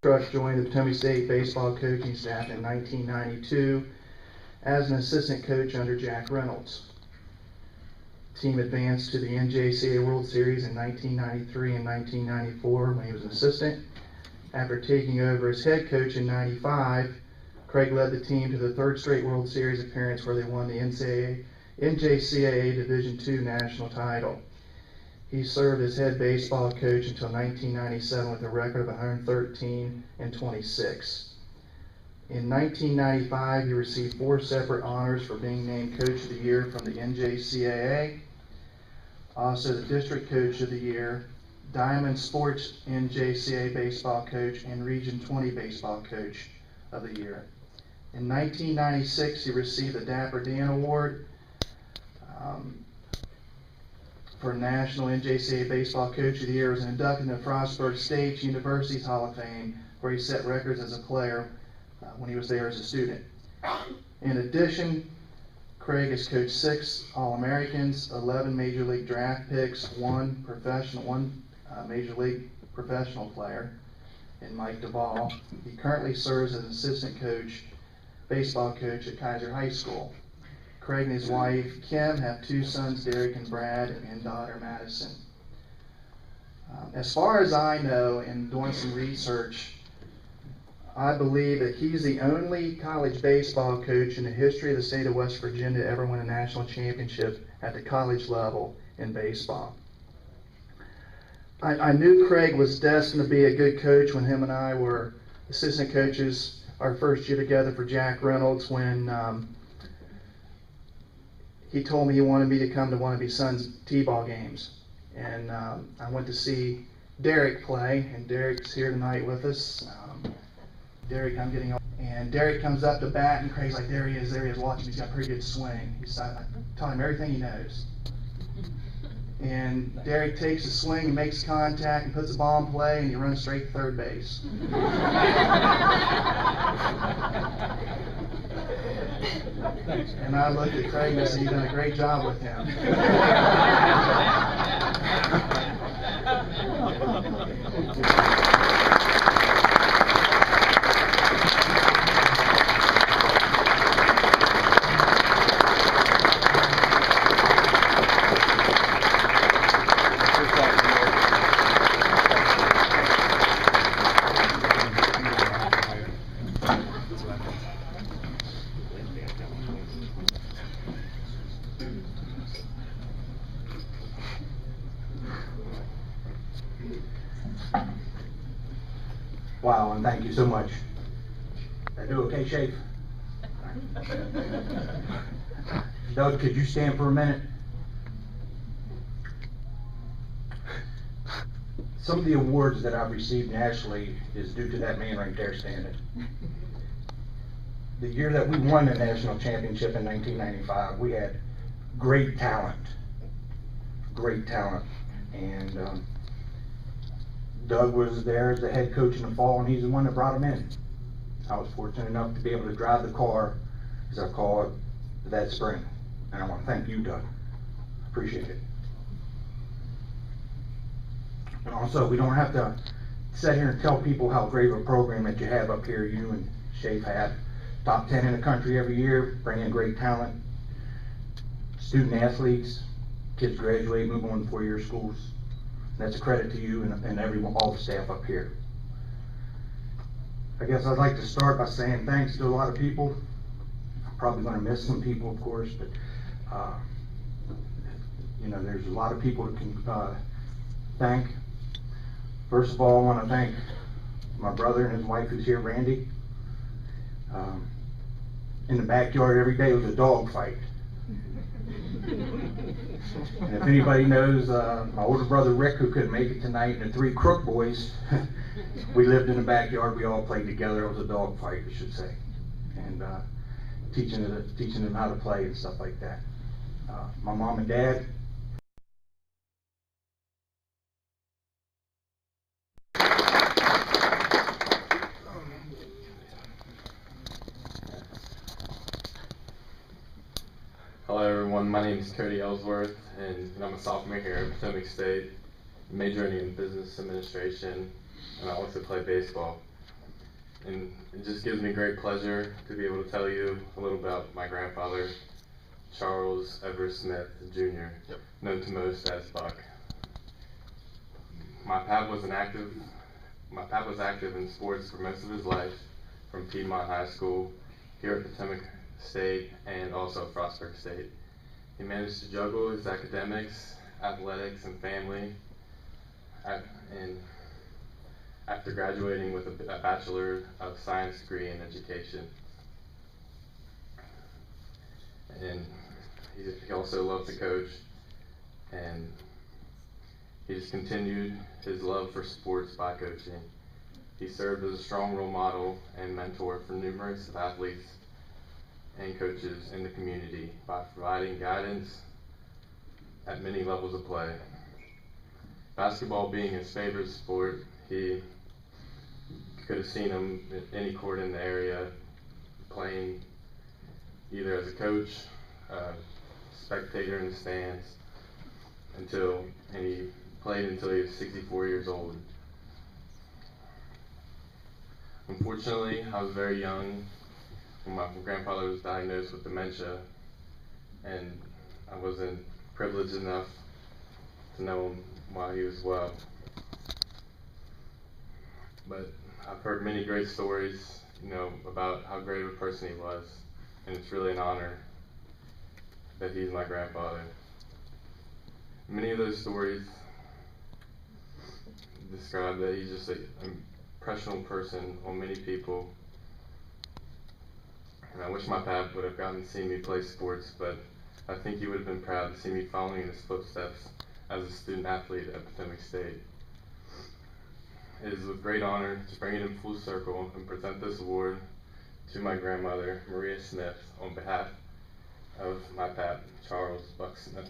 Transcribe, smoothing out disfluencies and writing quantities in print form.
Truck joined the Potomac State baseball coaching staff in 1992 as an assistant coach under Jack Reynolds. The team advanced to the NJCAA World Series in 1993 and 1994 when he was an assistant. After taking over as head coach in 95, Craig led the team to the third straight World Series appearance where they won the NJCAA Division II national title. He served as head baseball coach until 1997 with a record of 113 and 26. In 1995, he received 4 separate honors for being named Coach of the Year from the NJCAA, also the District Coach of the Year, Diamond Sports NJCAA Baseball Coach, and Region 20 Baseball Coach of the Year. In 1996, he received the Dapper Dan Award for National NJCAA Baseball Coach of the Year. Was inducted into Frostburg State University's Hall of Fame, where he set records as a player when he was there as a student. In addition, Craig has coached 6 All-Americans, 11 Major League draft picks, 1 Major League professional player in Mike Duvall. He currently serves as an assistant coach, baseball coach at Kaiser High School. Craig and his wife, Kim, have 2 sons, Derek and Brad, and daughter, Madison. As far as I know, in doing some research, I believe that he's the only college baseball coach in the history of the state of West Virginia to ever win a national championship at the college level in baseball. I knew Craig was destined to be a good coach when him and I were assistant coaches our first year together for Jack Reynolds, when he told me he wanted me to come to one of his son's t-ball games. And I went to see Derek play, and Derek's here tonight with us. Derek, I'm getting old. And Derek comes up to bat, and Craig's like, there he is, watching. He's got a pretty good swing. I taught him everything he knows. And Derek takes a swing and makes contact and puts the ball in play, and he runs straight to third base. And I looked at Craig and I said, you've done a great job with him. Wow, and thank you so much. I do okay, Shafe? Doug, could you stand for a minute? Some of the awards that I've received nationally is due to that man right there standing. The year that we won the national championship in 1995, we had great talent. And Doug was there as the head coach in the fall, and he's the one that brought him in. I was fortunate enough to be able to drive the car, as I call it, that spring. And I want to thank you, Doug. Appreciate it. And also, we don't have to sit here and tell people how great of a program that you have up here. You and Shafe have top 10 in the country every year, bring in great talent, student athletes, kids graduate, move on to 4-year schools. That's a credit to you and everyone, all the staff up here. I guess I'd like to start by saying thanks to a lot of people. I'm probably going to miss some people, of course, but you know, there's a lot of people to thank. First of all, I want to thank my brother and his wife who's here, Randy. In the backyard every day was a dog fight. And if anybody knows my older brother Rick, who couldn't make it tonight, and the 3 Crook boys, we lived in the backyard. We all played together. It was a dog fight, I should say, and teaching them how to play and stuff like that. My mom and dad. Hello everyone, my name is Cody Ellsworth, and I'm a sophomore here at Potomac State, majoring in business administration, and I also play baseball. And it just gives me great pleasure to be able to tell you a little about my grandfather, Charles Everett Smith Jr., known to most as Buck. My pap was active in sports for most of his life, from Piedmont High School, here at Potomac State, and also Frostburg State. He managed to juggle his academics, athletics, and family, and after graduating with a Bachelor of Science degree in education. And he also loved to coach, and he's continued his love for sports by coaching. He served as a strong role model and mentor for numerous athletes and coaches in the community by providing guidance at many levels of play. Basketball being his favorite sport, he could have seen him at any court in the area playing, either as a coach, spectator in the stands, and he played until he was 64 years old. Unfortunately, I was very young when my grandfather was diagnosed with dementia, and I wasn't privileged enough to know him while he was well. But I've heard many great stories, about how great of a person he was, and it's really an honor that he's my grandfather. Many of those stories describe that he's just an impressionable person on many people. And I wish my pap would have gotten to see me play sports, but I think he would have been proud to see me following in his footsteps as a student athlete at Potomac State. It is with great honor to bring it in full circle and present this award to my grandmother, Maria Smith, on behalf of my pap, Charles Buck Smith.